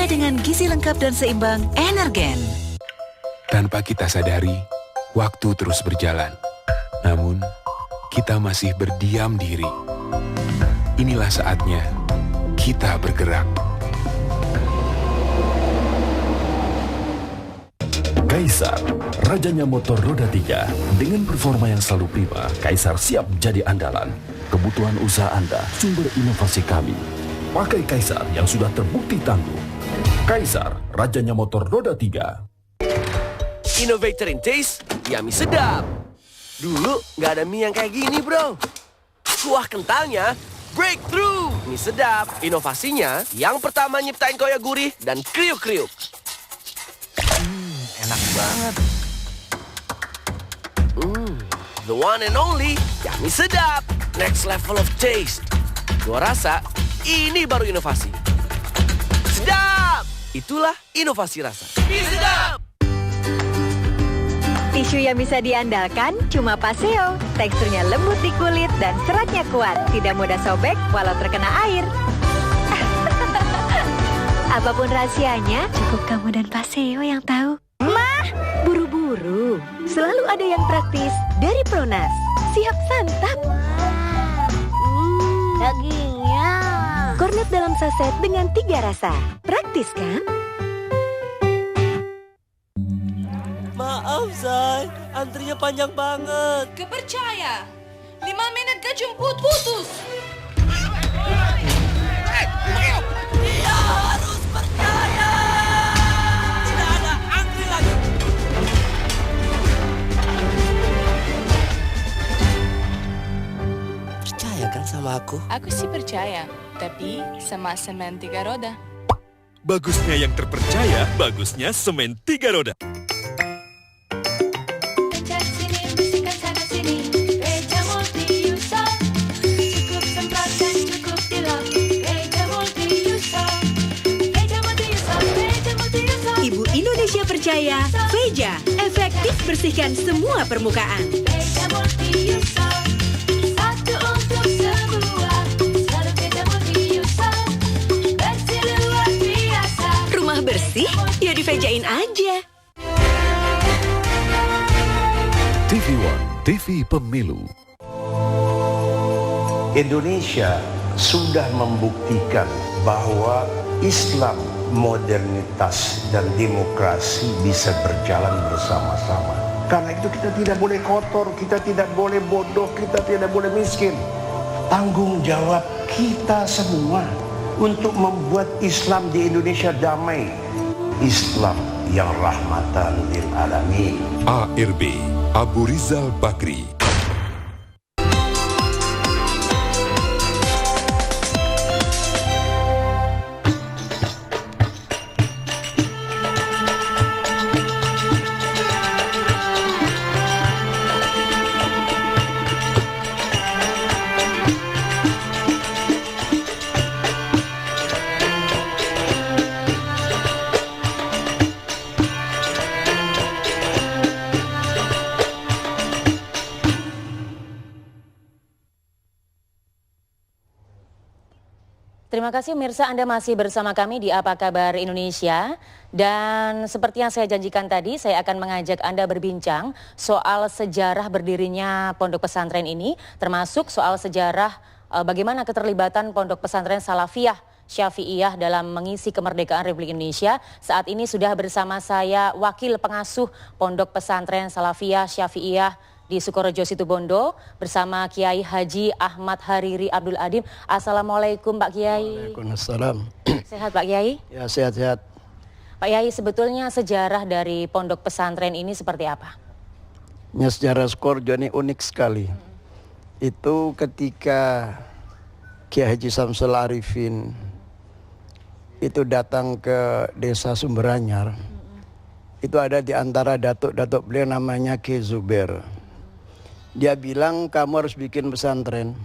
Jaga dengan gizi lengkap dan seimbang Energen. Tanpa kita sadari, waktu terus berjalan. Namun, kita masih berdiam diri. Inilah saatnya kita bergerak. Kaisar, rajanya motor roda 3. Dengan performa yang selalu prima, Kaisar siap jadi andalan. Kebutuhan usaha Anda, sumber inovasi kami. Pakai Kaisar yang sudah terbukti tangguh. Kaisar, rajanya motor roda 3. Innovator in taste, yummy sedap. Dulu nggak ada mie yang kayak gini, bro. Kuah kentalnya breakthrough. Mie sedap, inovasinya yang pertama nyiptain koya gurih dan kriuk-kriuk. Enak banget. The one and only yummy sedap. Next level of taste. Gua rasa ini baru inovasi. Sedap! Itulah inovasi rasa. Mie sedap! Tisu yang bisa diandalkan cuma Paseo. Teksturnya lembut di kulit dan seratnya kuat. Tidak mudah sobek walau terkena air. Apapun rahasianya, cukup kamu dan Paseo yang tahu. Mah, buru-buru. Selalu ada yang praktis dari Pronas. Siap santap. Dagingnya. Kornet dalam saset dengan 3 rasa. Praktis kan? Maaf, Zai. Antrinya panjang banget. Kepercaya. 5 menit gak jemput putus. Dia harus percaya. Tidak ada antri lagi. Percaya kan sama aku? Aku sih percaya, tapi sama semen 3 roda. Bagusnya yang terpercaya, bagusnya semen 3 roda. Ibu Indonesia percaya, Veja efektif bersihkan semua permukaan. Rumah bersih, ya di Vejain aja. TV One, TV Pemilu. Indonesia sudah membuktikan bahwa Islam, modernitas, dan demokrasi bisa berjalan bersama-sama. Karena itu kita tidak boleh kotor, kita tidak boleh bodoh, kita tidak boleh miskin. Tanggung jawab kita semua untuk membuat Islam di Indonesia damai. Islam yang rahmatan lil alamin. ARB, Abu Rizal Bakri. Terima kasih pemirsa, Anda masih bersama kami di Apa Kabar Indonesia. Dan seperti yang saya janjikan tadi, saya akan mengajak Anda berbincang soal sejarah berdirinya pondok pesantren ini, termasuk soal sejarah bagaimana keterlibatan pondok pesantren Salafiyah Syafi'iyah dalam mengisi kemerdekaan Republik Indonesia. Saat ini sudah bersama saya Wakil Pengasuh Pondok Pesantren Salafiyah Syafi'iyah di Sukorejo Situbondo bersama Kiai Haji Ahmad Hariri Abdul Adim. Assalamualaikum Pak Kiai. Waalaikumsalam. Sehat Pak Kiai? Ya, sehat-sehat. Pak Kiai, sebetulnya sejarah dari pondok pesantren ini seperti apa? Ya, sejarah Sukorejo ini unik sekali. Itu ketika Kiai Haji Samsul Arifin itu datang ke desa Sumberanyar, itu ada di antara datuk-datuk beliau namanya Ki Zuber. Dia bilang kamu harus bikin pesantren.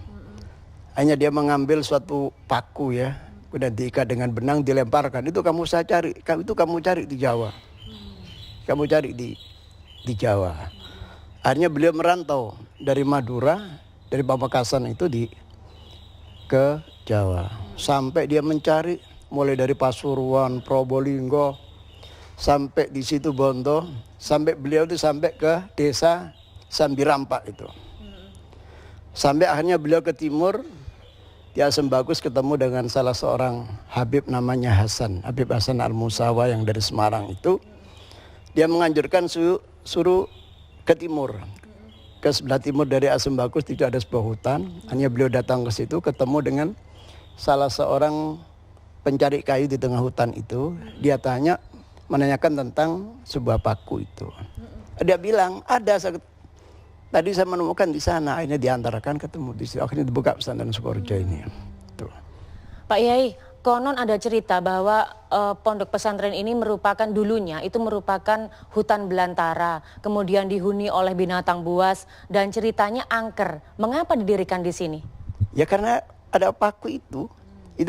Hanya dia mengambil suatu paku ya, kemudian diikat dengan benang dilemparkan. Itu kamu cari di Jawa. Kamu cari di Jawa. Akhirnya beliau merantau dari Madura, dari Pamekasan itu ke Jawa. Sampai dia mencari mulai dari Pasuruan, Probolinggo, sampai di situ Bondo, sampai beliau itu sampai ke desa Sambirampak itu. Sampai akhirnya beliau ke timur, di Asem Bagus ketemu dengan salah seorang Habib namanya Habib Hasan Al-Musawa yang dari Semarang itu. Dia menganjurkan suruh ke timur. Ke sebelah timur dari Asem Bagus tidak ada sebuah hutan. Hanya beliau datang ke situ ketemu dengan salah seorang pencari kayu di tengah hutan itu. Dia menanyakan tentang sebuah paku itu. Dia bilang ada, tadi saya menemukan di sana. Akhirnya diantarkan ketemu di situ. Akhirnya dibuka pesantren Sukorejo ini. Tuh. Pak Yai, konon ada cerita bahwa pondok pesantren ini dulunya merupakan hutan belantara, kemudian dihuni oleh binatang buas dan ceritanya angker. Mengapa didirikan di sini? Ya karena ada paku itu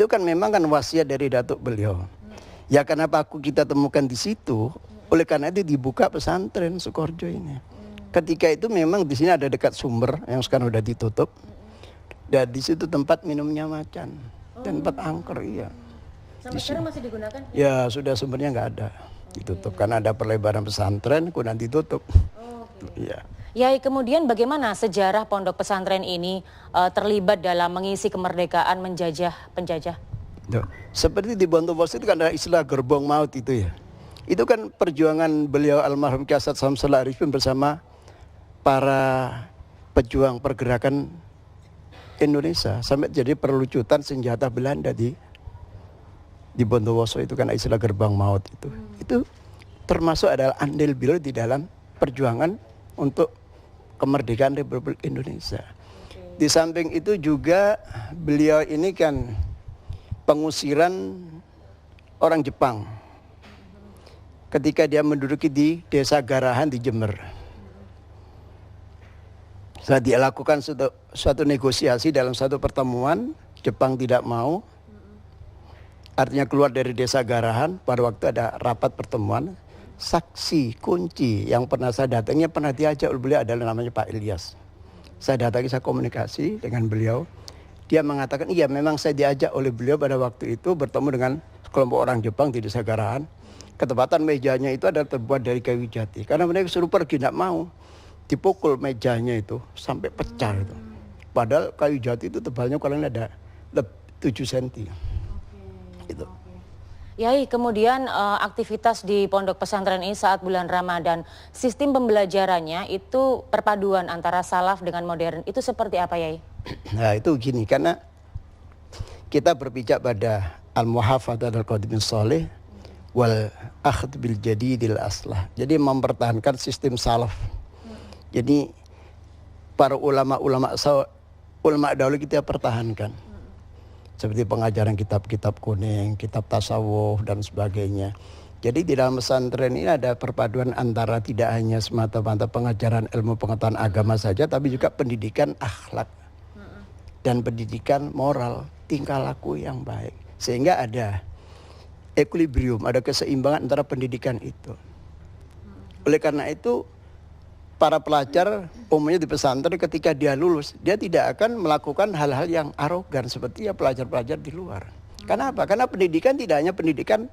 kan memang kan wasiat dari datuk beliau. Ya karena paku kita temukan di situ, oleh karena itu dibuka pesantren Sukorejo ini. Ketika itu memang di sini ada dekat sumber yang sekarang udah ditutup, dan di situ tempat minumnya macan. Dan tempat angker, iya. Sampai sekarang masih digunakan? Ya sudah, sumbernya nggak ada, ditutup karena ada perlebaran pesantren, kemudian ditutup. Iya. Yai, kemudian bagaimana sejarah pondok pesantren ini terlibat dalam mengisi kemerdekaan menjajah penjajah? Tuh. Seperti di Bondowoso itu kan ada istilah gerbong maut itu ya. Itu kan perjuangan beliau almarhum Ki Haji Samsul Arifin bersama para pejuang pergerakan Indonesia sampai jadi perlucutan senjata Belanda di Bondowoso itu kan istilah gerbang maut itu. Itu termasuk adalah andil beliau di dalam perjuangan untuk kemerdekaan Republik Indonesia. Di samping itu juga beliau ini kan pengusiran orang Jepang ketika dia menduduki di Desa Garahan di Jember. Saat dia lakukan suatu negosiasi dalam satu pertemuan, Jepang tidak mau. Artinya keluar dari Desa Garahan, pada waktu ada rapat pertemuan, saksi kunci yang pernah saya datangnya pernah diajak oleh beliau adalah namanya Pak Ilyas. Saya datangi, saya komunikasi dengan beliau. Dia mengatakan, iya memang saya diajak oleh beliau pada waktu itu bertemu dengan kelompok orang Jepang di Desa Garahan. Ketepatan mejanya itu adalah terbuat dari kayu jati. Karena mereka suruh pergi, tidak mau. Dipukul mejanya itu sampai pecah itu. Padahal kayu jati itu tebalnya kurang ada 7 cm. Gitu. Yai, kemudian aktivitas di pondok pesantren ini saat bulan Ramadan, sistem pembelajarannya itu perpaduan antara salaf dengan modern. Itu seperti apa, Yai? Nah itu gini, karena kita berpijak pada al-muhafadzah al-qadimin sholih wal akhd bil jadidil aslah. Jadi mempertahankan sistem salaf. Jadi para ulama dahulu kita pertahankan. Seperti pengajaran kitab-kitab kuning, kitab tasawuf dan sebagainya. Jadi di dalam pesantren ini ada perpaduan antara tidak hanya semata-mata pengajaran ilmu pengetahuan agama saja, tapi juga pendidikan akhlak dan pendidikan moral, tingkah laku yang baik. Sehingga ada equilibrium, ada keseimbangan antara pendidikan itu. Oleh karena itu, para pelajar umumnya di pesantren ketika dia lulus, dia tidak akan melakukan hal-hal yang arogan seperti ya pelajar-pelajar di luar. Karena apa? Karena pendidikan tidak hanya pendidikan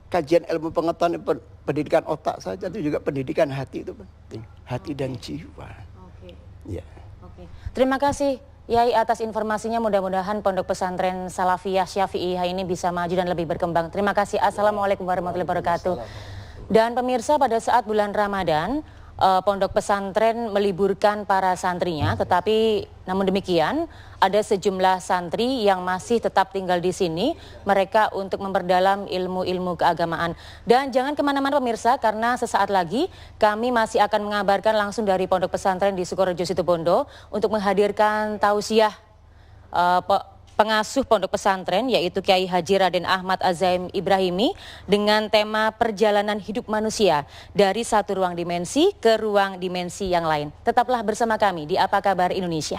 kajian ilmu pengetahuan, pendidikan otak saja, itu juga pendidikan hati itu penting. Hati dan jiwa. Ya. Terima kasih Yai atas informasinya. Mudah-mudahan pondok pesantren Salafiyah Syafi'iyah ini bisa maju dan lebih berkembang. Terima kasih. Assalamualaikum warahmatullahi wabarakatuh. Dan pemirsa, pada saat bulan Ramadan, pondok pesantren meliburkan para santrinya, tetapi namun demikian ada sejumlah santri yang masih tetap tinggal di sini, mereka untuk memperdalam ilmu-ilmu keagamaan. Dan jangan kemana-mana pemirsa, karena sesaat lagi kami masih akan mengabarkan langsung dari pondok pesantren di Sukorejo Situbondo untuk menghadirkan tausiah pengasuh pondok pesantren, yaitu Kiai Haji Raden Ahmad Azaim Ibrahimi, dengan tema perjalanan hidup manusia dari satu ruang dimensi ke ruang dimensi yang lain. Tetaplah bersama kami di Apa Kabar Indonesia.